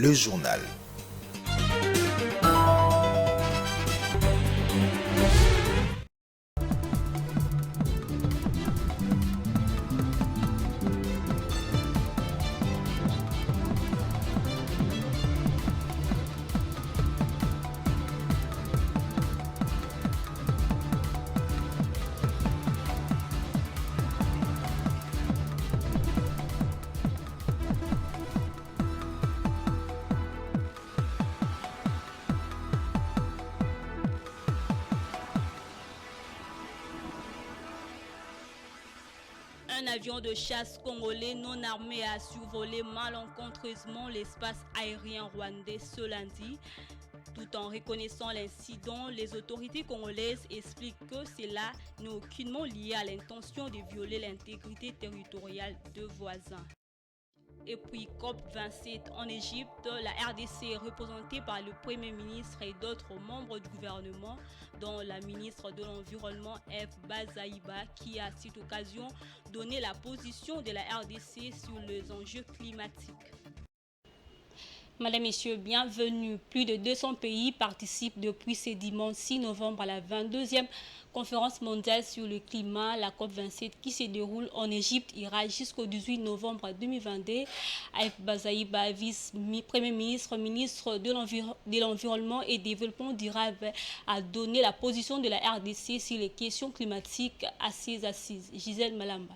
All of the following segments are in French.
le journal. Un avion de chasse congolais non armé a survolé malencontreusement l'espace aérien rwandais ce lundi. Tout en reconnaissant l'incident, les autorités congolaises expliquent que cela n'est aucunement lié à l'intention de violer l'intégrité territoriale de voisins. Et puis COP27 en Égypte, la RDC est représentée par le Premier ministre et d'autres membres du gouvernement, dont la ministre de l'Environnement F. Bazaïba, qui a à cette occasion donné la position de la RDC sur les enjeux climatiques. Mesdames, Messieurs, bienvenue. Plus de 200 pays participent depuis ce dimanche 6 novembre à la 22e conférence mondiale sur le climat, la COP27, qui se déroule en Égypte, ira jusqu'au 18 novembre 2022. Aïf Bazaïba, vice-premier ministre, ministre de l'Environnement et Développement durable, a donné la position de la RDC sur les questions climatiques à ses assises. Gisèle Malamba.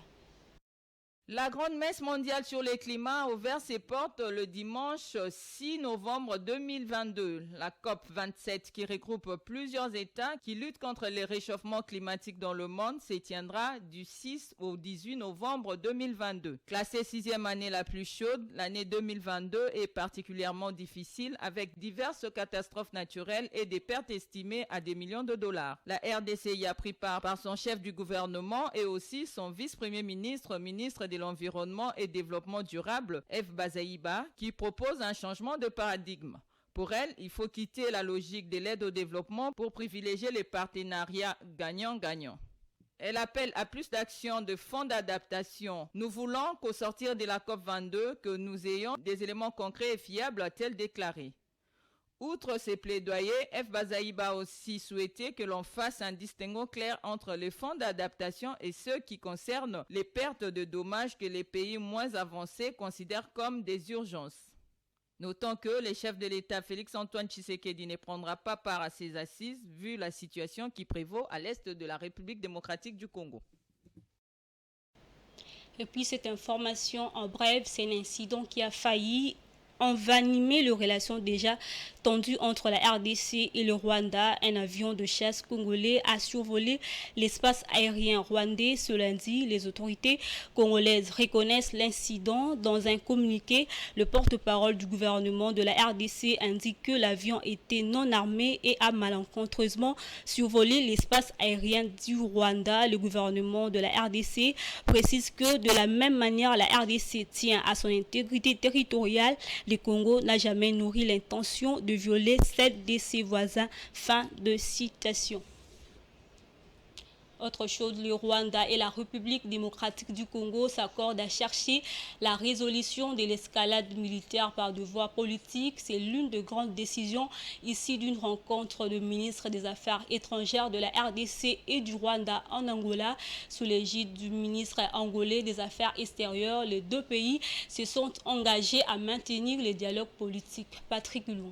La grande messe mondiale sur le climat a ouvert ses portes le dimanche 6 novembre 2022. La COP27, qui regroupe plusieurs États qui luttent contre les réchauffements climatiques dans le monde, se tiendra du 6 au 18 novembre 2022. Classée 6e année la plus chaude, l'année 2022 est particulièrement difficile avec diverses catastrophes naturelles et des pertes estimées à des millions de dollars. La RDC y a pris part par son chef du gouvernement et aussi son vice-premier ministre, ministre de l'Environnement et Développement durable, F. Bazaïba, qui propose un changement de paradigme. Pour elle, il faut quitter la logique de l'aide au développement pour privilégier les partenariats gagnant-gagnant. Elle appelle à plus d'actions de fonds d'adaptation. Nous voulons qu'au sortir de la COP22, que nous ayons des éléments concrets et fiables, a-t-elle déclaré. Outre ces plaidoyers, F. Bazaïba a aussi souhaité que l'on fasse un distinguo clair entre les fonds d'adaptation et ceux qui concernent les pertes de dommages que les pays moins avancés considèrent comme des urgences. Notons que le chef de l'État Félix-Antoine Tshisekedi ne prendra pas part à ces assises vu la situation qui prévaut à l'est de la République démocratique du Congo. Et puis cette information en bref, c'est un incident qui a failli envenimer les relations déjà tendues entre la RDC et le Rwanda. Un avion de chasse congolais a survolé l'espace aérien rwandais ce lundi. Les autorités congolaises reconnaissent l'incident. Dans un communiqué, le porte-parole du gouvernement de la RDC indique que l'avion était non armé et a malencontreusement survolé l'espace aérien du Rwanda. Le gouvernement de la RDC précise que de la même manière, la RDC tient à son intégrité territoriale. Le Congo n'a jamais nourri l'intention de violer celle de ses voisins. Fin de citation. Autre chose, le Rwanda et la République démocratique du Congo s'accordent à chercher la résolution de l'escalade militaire par de voie politique. C'est l'une des grandes décisions issue d'une rencontre de ministres des Affaires étrangères de la RDC et du Rwanda en Angola. Sous l'égide du ministre angolais des Affaires extérieures, les deux pays se sont engagés à maintenir les dialogues politiques. Patrick Lunga.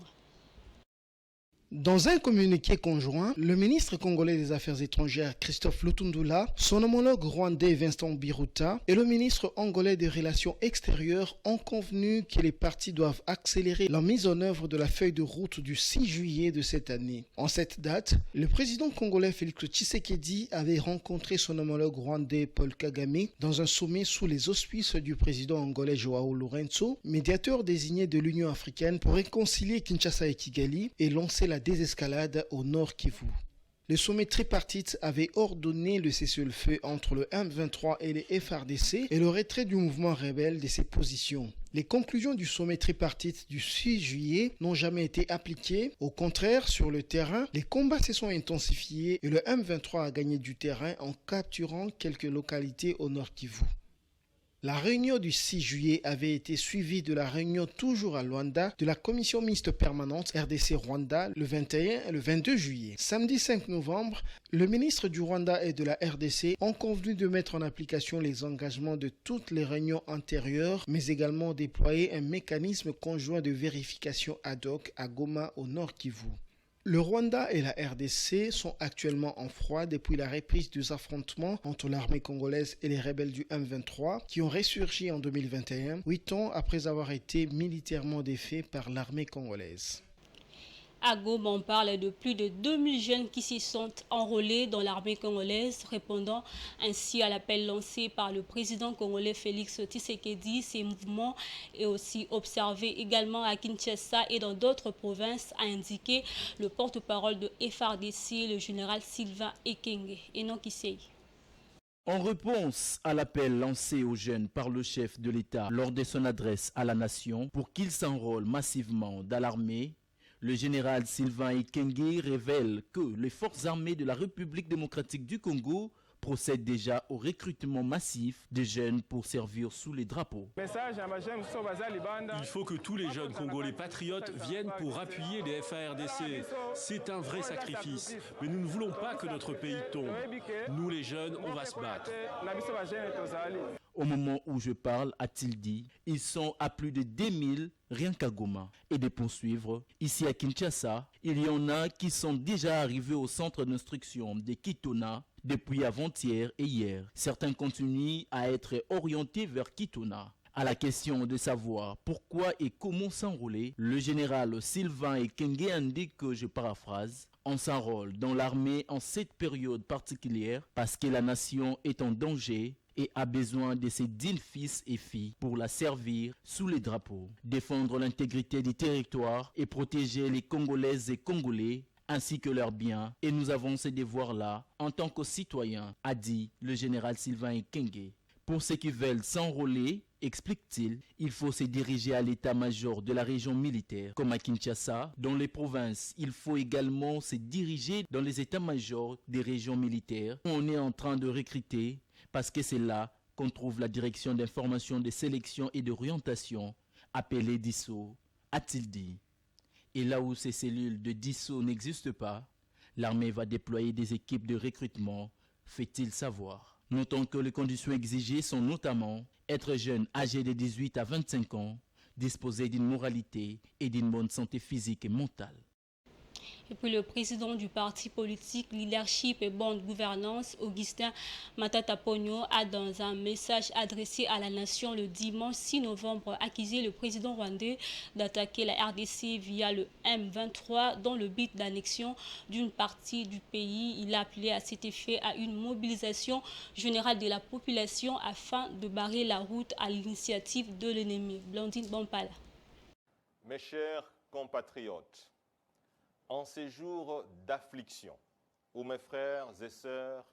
Dans un communiqué conjoint, le ministre congolais des Affaires étrangères Christophe Lutundula, son homologue rwandais Vincent Biruta et le ministre angolais des Relations extérieures ont convenu que les parties doivent accélérer la mise en œuvre de la feuille de route du 6 juillet de cette année. En cette date, le président congolais Félix Tshisekedi avait rencontré son homologue rwandais Paul Kagame dans un sommet sous les auspices du président angolais Joao Lourenço, médiateur désigné de l'Union africaine pour réconcilier Kinshasa et Kigali et lancer la désescalade au nord Kivu. Le sommet tripartite avait ordonné le cessez-le-feu entre le M23 et les FARDC et le retrait du mouvement rebelle de ses positions. Les conclusions du sommet tripartite du 6 juillet n'ont jamais été appliquées. Au contraire, sur le terrain, les combats se sont intensifiés et le M23 a gagné du terrain en capturant quelques localités au nord Kivu. La réunion du 6 juillet avait été suivie de la réunion toujours à Luanda de la commission mixte permanente RDC-Rwanda le 21 et le 22 juillet. Samedi 5 novembre, le ministre du Rwanda et de la RDC ont convenu de mettre en application les engagements de toutes les réunions antérieures, mais également déployer un mécanisme conjoint de vérification ad hoc à Goma au Nord Kivu. Le Rwanda et la RDC sont actuellement en froid depuis la reprise des affrontements entre l'armée congolaise et les rebelles du M23 qui ont ressurgi en 2021, 8 ans après avoir été militairement défaits par l'armée congolaise. À Goma, on parle de plus de 2000 jeunes qui s'y sont enrôlés dans l'armée congolaise, répondant ainsi à l'appel lancé par le président congolais Félix Tshisekedi. Ces mouvements est aussi observé également à Kinshasa et dans d'autres provinces, a indiqué le porte-parole de FARDC, le général Sylvain Ekenge. Et non Kisei. En réponse à l'appel lancé aux jeunes par le chef de l'État lors de son adresse à la nation pour qu'ils s'enrôlent massivement dans l'armée, le général Sylvain Ekenge révèle que les forces armées de la République démocratique du Congo procèdent déjà au recrutement massif des jeunes pour servir sous les drapeaux. Il faut que tous les jeunes Congolais patriotes viennent pour appuyer les FARDC. C'est un vrai sacrifice, mais nous ne voulons pas que notre pays tombe. Nous les jeunes, on va se battre. Au moment où je parle, a-t-il dit, ils sont à plus de 2000 rien qu'à Goma. Et de poursuivre, ici à Kinshasa, il y en a qui sont déjà arrivés au centre d'instruction de Kitona depuis avant-hier et hier. Certains continuent à être orientés vers Kitona. À la question de savoir pourquoi et comment s'enrôler, le général Sylvain Ekenge indique que, je paraphrase, on s'enrôle dans l'armée en cette période particulière parce que la nation est en danger et a besoin de ses dignes fils et filles pour la servir sous les drapeaux, défendre l'intégrité du territoire et protéger les Congolaises et Congolais ainsi que leurs biens. Et nous avons ces devoirs-là en tant que citoyens, a dit le général Sylvain Ekenge. Pour ceux qui veulent s'enrôler, explique-t-il, il faut se diriger à l'état-major de la région militaire, comme à Kinshasa. Dans les provinces, il faut également se diriger dans les états-majors des régions militaires. On est en train de recruter parce que c'est là qu'on trouve la direction d'information, de sélection et d'orientation, appelée DISO, a-t-il dit. Et là où ces cellules de DISO n'existent pas, l'armée va déployer des équipes de recrutement, fait-il savoir. Notons que les conditions exigées sont notamment être jeune âgé de 18 à 25 ans, disposer d'une moralité et d'une bonne santé physique et mentale. Et puis le président du parti politique Leadership et Bonne Gouvernance, Augustin Matata Ponyo, a dans un message adressé à la nation le dimanche 6 novembre accusé le président rwandais d'attaquer la RDC via le M23 dans le but d'annexion d'une partie du pays. Il a appelé à cet effet à une mobilisation générale de la population afin de barrer la route à l'initiative de l'ennemi. Blandine Bompala. Mes chers compatriotes, en ces jours d'affliction, où mes frères et sœurs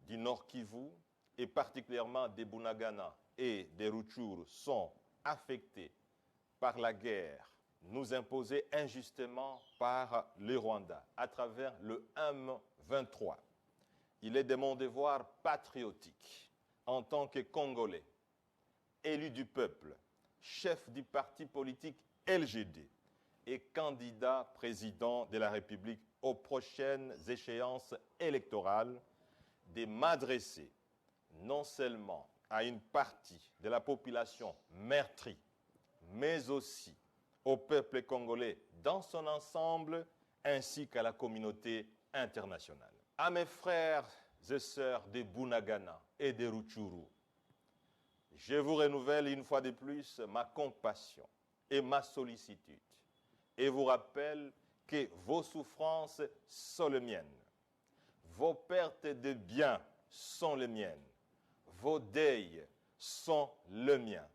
du Nord Kivu, et particulièrement des Bunagana et des Rutshuru, sont affectés par la guerre nous imposée injustement par le Rwanda à travers le M23, il est de mon devoir patriotique, en tant que Congolais, élu du peuple, chef du parti politique LGD, et candidat président de la République aux prochaines échéances électorales, de m'adresser non seulement à une partie de la population meurtrie, mais aussi au peuple congolais dans son ensemble, ainsi qu'à la communauté internationale. À mes frères et sœurs de Bunagana et de Rutshuru, je vous renouvelle une fois de plus ma compassion et ma sollicitude, et vous rappelle que vos souffrances sont les miennes, vos pertes de biens sont les miennes, vos deuils sont les miens,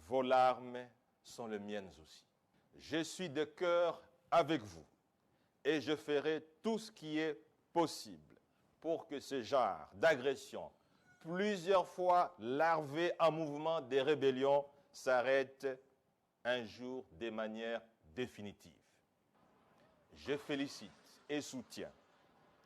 vos larmes sont les miennes aussi. Je suis de cœur avec vous et je ferai tout ce qui est possible pour que ce genre d'agression, plusieurs fois larvé en mouvement de rébellion, s'arrête un jour de manière définitive. Je félicite et soutiens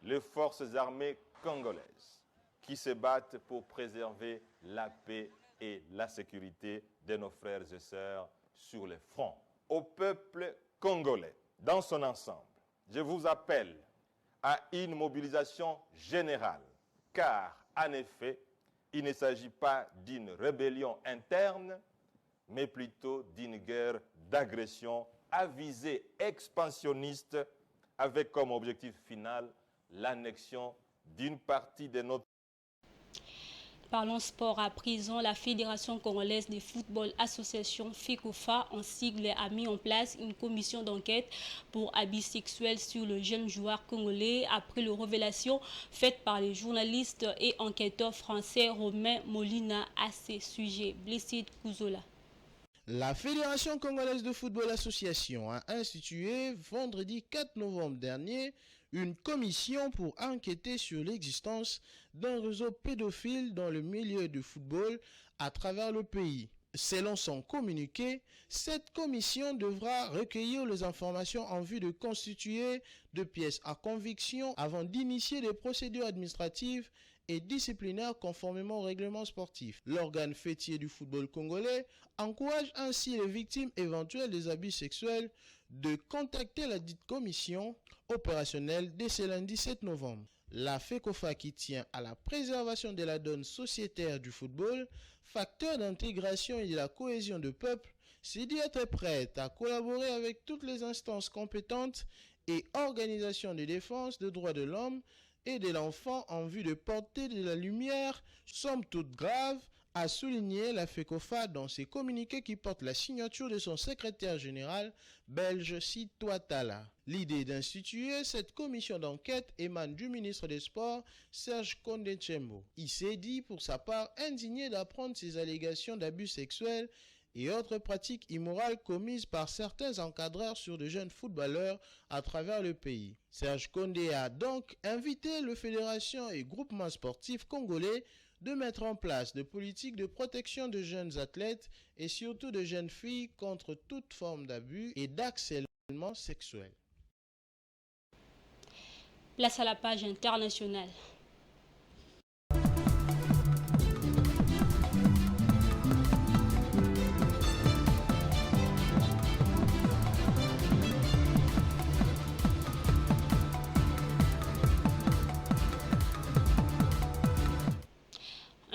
les forces armées congolaises qui se battent pour préserver la paix et la sécurité de nos frères et sœurs sur les fronts. Au peuple congolais, dans son ensemble, je vous appelle à une mobilisation générale, car, en effet, il ne s'agit pas d'une rébellion interne, mais plutôt d'une guerre d'agression à visée expansionniste avec comme objectif final l'annexion d'une partie de notre... Parlons sport à présent. La Fédération congolaise de football association FECOFA en sigle a mis en place une commission d'enquête pour abus sexuels sur le jeune joueur congolais après les révélations faites par les journalistes et enquêteurs français Romain Molina à ces sujets. Blessé Kouzola. La Fédération congolaise de football association a institué vendredi 4 novembre dernier une commission pour enquêter sur l'existence d'un réseau pédophile dans le milieu du football à travers le pays. Selon son communiqué, cette commission devra recueillir les informations en vue de constituer de pièces à conviction avant d'initier des procédures administratives et disciplinaires conformément au règlement sportif. L'organe fêtier du football congolais encourage ainsi les victimes éventuelles des abus sexuels de contacter la dite commission opérationnelle dès ce lundi 7 novembre. La FECOFA, qui tient à la préservation de la donne sociétaire du football, facteur d'intégration et de la cohésion de peuple, s'est dit être prête à collaborer avec toutes les instances compétentes et organisations de défense des droits de l'homme et de l'enfant en vue de porter de la lumière, somme toute grave, a souligné la FECOFA dans ses communiqués qui portent la signature de son secrétaire général belge Sitouatala. L'idée d'instituer cette commission d'enquête émane du ministre des Sports Serge Kondé-Tchembo. Il s'est dit pour sa part indigné d'apprendre ces allégations d'abus sexuels et autres pratiques immorales commises par certains encadreurs sur de jeunes footballeurs à travers le pays. Serge Kondé a donc invité les fédérations et groupements sportifs congolais de mettre en place des politiques de protection de jeunes athlètes et surtout de jeunes filles contre toute forme d'abus et d'harcèlement sexuel. Place à la page internationale.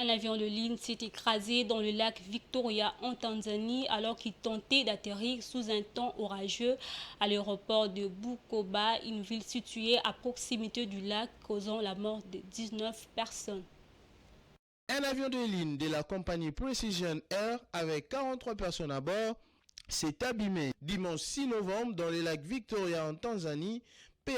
Un avion de ligne s'est écrasé dans le lac Victoria en Tanzanie alors qu'il tentait d'atterrir sous un temps orageux à l'aéroport de Bukoba, une ville située à proximité du lac, causant la mort de 19 personnes. Un avion de ligne de la compagnie Precision Air avec 43 personnes à bord s'est abîmé dimanche 6 novembre dans le lac Victoria en Tanzanie,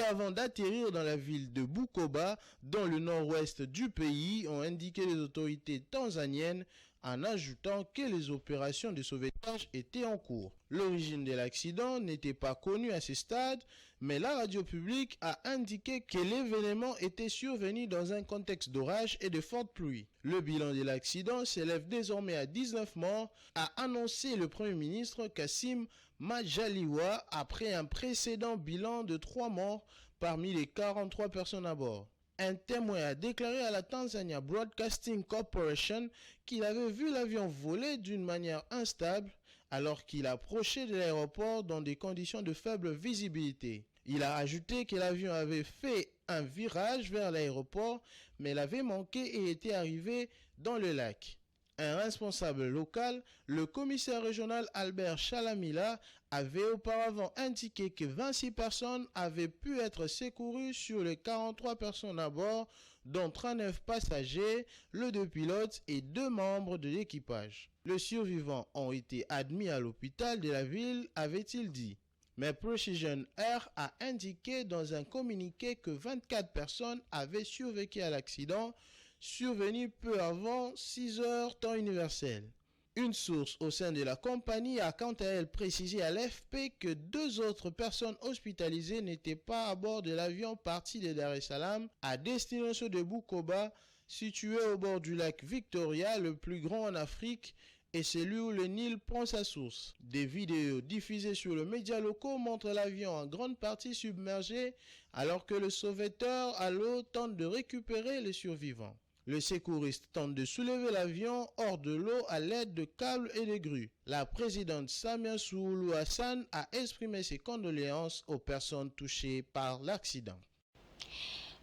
avant d'atterrir dans la ville de Bukoba, dans le nord-ouest du pays, ont indiqué les autorités tanzaniennes en ajoutant que les opérations de sauvetage étaient en cours. L'origine de l'accident n'était pas connue à ce stade, mais la radio publique a indiqué que l'événement était survenu dans un contexte d'orage et de fortes pluies. Le bilan de l'accident s'élève désormais à 19 morts, a annoncé le Premier ministre Kassim Majaliwa après un précédent bilan de 3 morts parmi les 43 personnes à bord. Un témoin a déclaré à la Tanzania Broadcasting Corporation qu'il avait vu l'avion voler d'une manière instable alors qu'il approchait de l'aéroport dans des conditions de faible visibilité. Il a ajouté que l'avion avait fait un virage vers l'aéroport, mais l'avait manqué et était arrivé dans le lac. Un responsable local, le commissaire régional Albert Chalamila, avait auparavant indiqué que 26 personnes avaient pu être secourues sur les 43 personnes à bord, dont 39 passagers, le 2 pilotes et 2 membres de l'équipage. Les survivants ont été admis à l'hôpital de la ville, avait-il dit. Mais Precision Air a indiqué dans un communiqué que 24 personnes avaient survécu à l'accident, survenu peu avant 6 heures temps universel. Une source au sein de la compagnie a quant à elle précisé à l'AFP que 2 autres personnes hospitalisées n'étaient pas à bord de l'avion parti de Dar es Salaam à destination de Bukoba, situé au bord du lac Victoria, le plus grand en Afrique, et celui où le Nil prend sa source. Des vidéos diffusées sur les médias locaux montrent l'avion en grande partie submergé alors que le sauveteur à l'eau tente de récupérer les survivants. Le secouriste tente de soulever l'avion hors de l'eau à l'aide de câbles et de grues. La présidente Samia Suluhu Hassan a exprimé ses condoléances aux personnes touchées par l'accident.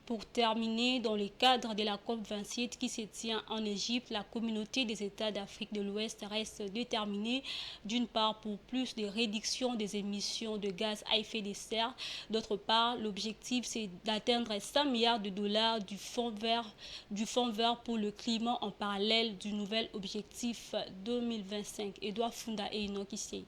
Pour terminer, dans le cadre de la COP27 qui se tient en Égypte, la communauté des États d'Afrique de l'Ouest reste déterminée, d'une part pour plus de réduction des émissions de gaz à effet de serre, d'autre part l'objectif c'est d'atteindre 100 milliards de dollars du fonds vert pour le climat en parallèle du nouvel objectif 2025. Edouard Funda et Enoch Issei.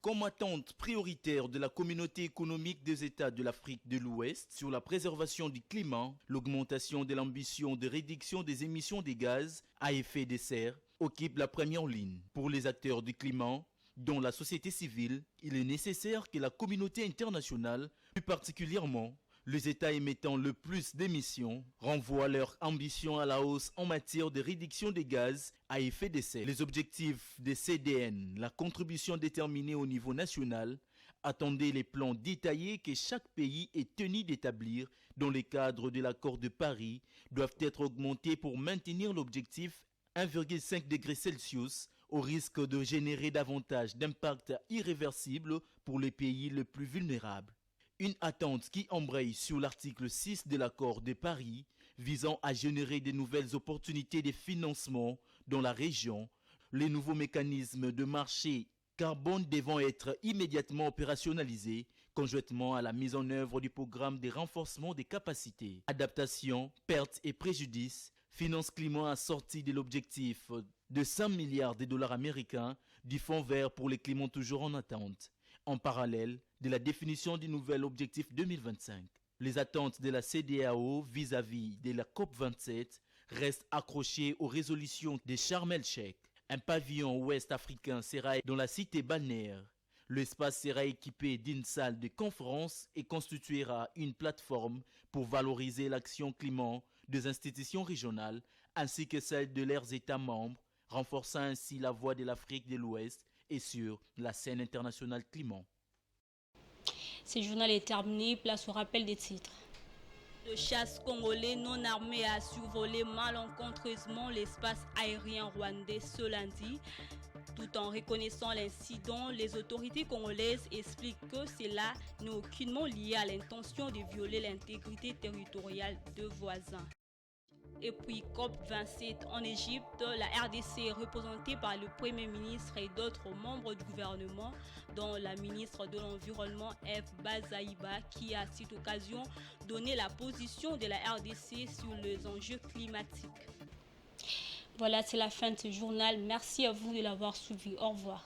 Comme attente prioritaire de la communauté économique des États de l'Afrique de l'Ouest sur la préservation du climat, l'augmentation de l'ambition de réduction des émissions de gaz à effet de serre occupe la première ligne. Pour les acteurs du climat, dont la société civile, il est nécessaire que la communauté internationale, plus particulièrement les États émettant le plus d'émissions, renvoient leur ambition à la hausse en matière de réduction des gaz à effet de serre. Les objectifs des CDN, la contribution déterminée au niveau national, attendez les plans détaillés que chaque pays est tenu d'établir dans le cadre de l'accord de Paris, doivent être augmentés pour maintenir l'objectif 1,5 degré Celsius au risque de générer davantage d'impacts irréversibles pour les pays les plus vulnérables. Une attente qui embraye sur l'article 6 de l'accord de Paris visant à générer de nouvelles opportunités de financement dans la région, les nouveaux mécanismes de marché carbone devant être immédiatement opérationnalisés conjointement à la mise en œuvre du programme de renforcement des capacités, adaptation, pertes et préjudices, finance climat assorti de l'objectif de 100 milliards de dollars américains du Fonds vert pour les climats toujours en attente, en parallèle de la définition du nouvel objectif 2025. Les attentes de la CEDEAO vis-à-vis de la COP27 restent accrochées aux résolutions de Sharm el-Sheikh. Un pavillon ouest africain sera dans la cité balnéaire. L'espace sera équipé d'une salle de conférence et constituera une plateforme pour valoriser l'action climat des institutions régionales ainsi que celle de leurs États membres, renforçant ainsi la voix de l'Afrique de l'Ouest et sur la scène internationale climat. Ce journal est terminé, place au rappel des titres. Le chasse congolais non armé a survolé malencontreusement l'espace aérien rwandais ce lundi. Tout en reconnaissant l'incident, les autorités congolaises expliquent que cela n'est aucunement lié à l'intention de violer l'intégrité territoriale de voisins. Et puis COP27 en Égypte, la RDC est représentée par le Premier ministre et d'autres membres du gouvernement, dont la ministre de l'Environnement F. Bazaïba, qui a à cette occasion donné la position de la RDC sur les enjeux climatiques. Voilà, c'est la fin de ce journal. Merci à vous de l'avoir suivi. Au revoir.